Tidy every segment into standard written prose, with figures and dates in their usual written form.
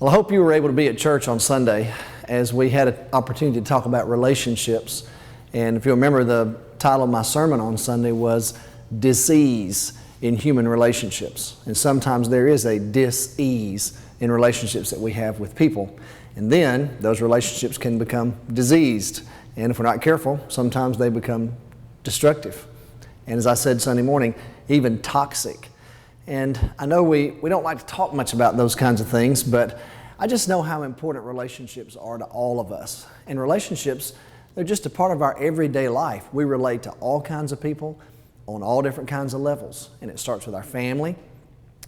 Well, I hope you were able to be at church on Sunday as we had an opportunity to talk about relationships. And if you remember, the title of my sermon on Sunday was Dis-ease in Human Relationships. And sometimes there is a dis-ease in relationships that we have with people. And then those relationships can become diseased. And if we're not careful, sometimes they become destructive. And as I said Sunday morning, even toxic. And I know we don't like to talk much about those kinds of things, but I just know how important relationships are to all of us. And relationships, they're just a part of our everyday life. We relate to all kinds of people on all different kinds of levels. And it starts with our family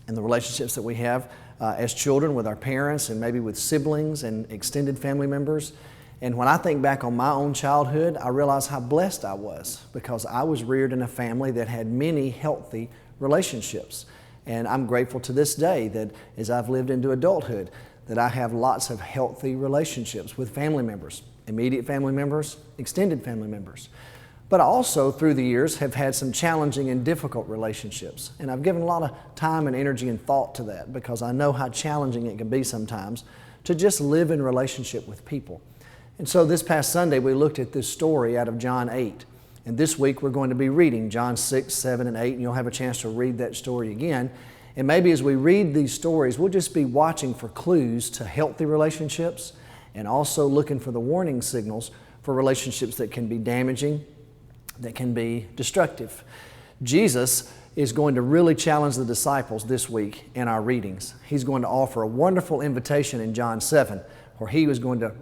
and the relationships that we have as children with our parents and maybe with siblings and extended family members. And when I think back on my own childhood, I realize how blessed I was because I was reared in a family that had many healthy relationships. And I'm grateful to this day that as I've lived into adulthood, that I have lots of healthy relationships with family members, immediate family members, extended family members. But I also, through the years, have had some challenging and difficult relationships. And I've given a lot of time and energy and thought to that because I know how challenging it can be sometimes to just live in relationship with people. And so this past Sunday, we looked at this story out of John 8. And this week, we're going to be reading John 6, 7, and 8, and you'll have a chance to read that story again. And maybe as we read these stories, we'll just be watching for clues to healthy relationships and also looking for the warning signals for relationships that can be damaging, that can be destructive. Jesus is going to really challenge the disciples this week in our readings. He's going to offer a wonderful invitation in John 7, where he was going to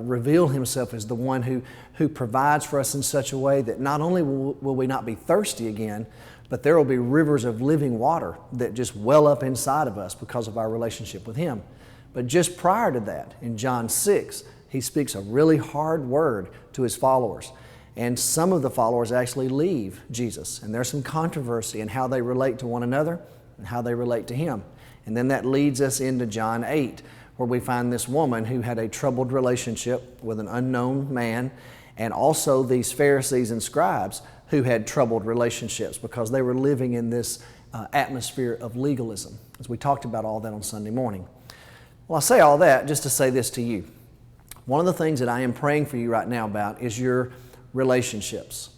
reveal himself as the one who provides for us in such a way that not only will we not be thirsty again, but there will be rivers of living water that just well up inside of us because of our relationship with him. But just prior to that, in John 6, he speaks a really hard word to his followers. And some of the followers actually leave Jesus. And there's some controversy in how they relate to one another and how they relate to him. And then that leads us into John 8, where we find this woman who had a troubled relationship with an unknown man, and also these Pharisees and scribes who had troubled relationships because they were living in this atmosphere of legalism, as we talked about all that on Sunday morning. Well, I say all that just to say this to you. One of the things that I am praying for you right now about is your relationships.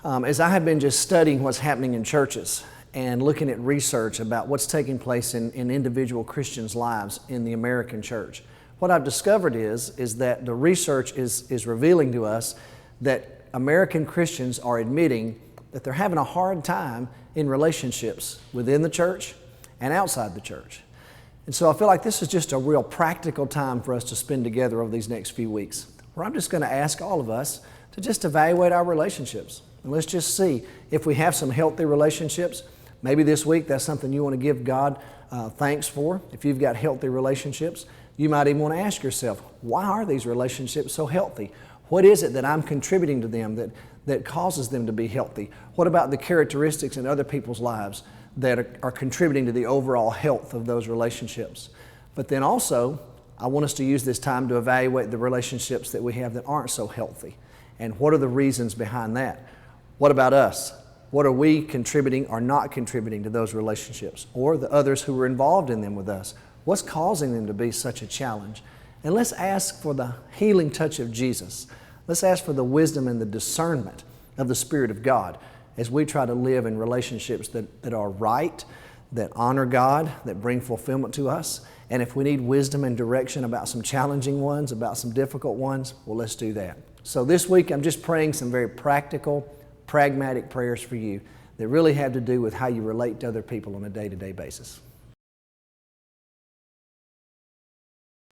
As I have been just studying what's happening in churches and looking at research about what's taking place in individual Christians' lives in the American church, what I've discovered is that the research is revealing to us that American Christians are admitting that they're having a hard time in relationships within the church and outside the church. And so I feel like this is just a real practical time for us to spend together over these next few weeks, where I'm just going to ask all of us to just evaluate our relationships. And let's just see if we have some healthy relationships. Maybe this week that's something you want to give God thanks for. If you've got healthy relationships, you might even want to ask yourself, why are these relationships so healthy? What is it that I'm contributing to them that causes them to be healthy? What about the characteristics in other people's lives that are contributing to the overall health of those relationships? But then also, I want us to use this time to evaluate the relationships that we have that aren't so healthy. And what are the reasons behind that? What about us? What are we contributing or not contributing to those relationships, or the others who are involved in them with us? What's causing them to be such a challenge? And let's ask for the healing touch of Jesus. Let's ask for the wisdom and the discernment of the Spirit of God as we try to live in relationships that are right, that honor God, that bring fulfillment to us. And if we need wisdom and direction about some challenging ones, about some difficult ones, well, let's do that. So this week, I'm just praying some very practical, pragmatic prayers for you that really have to do with how you relate to other people on a day-to-day basis.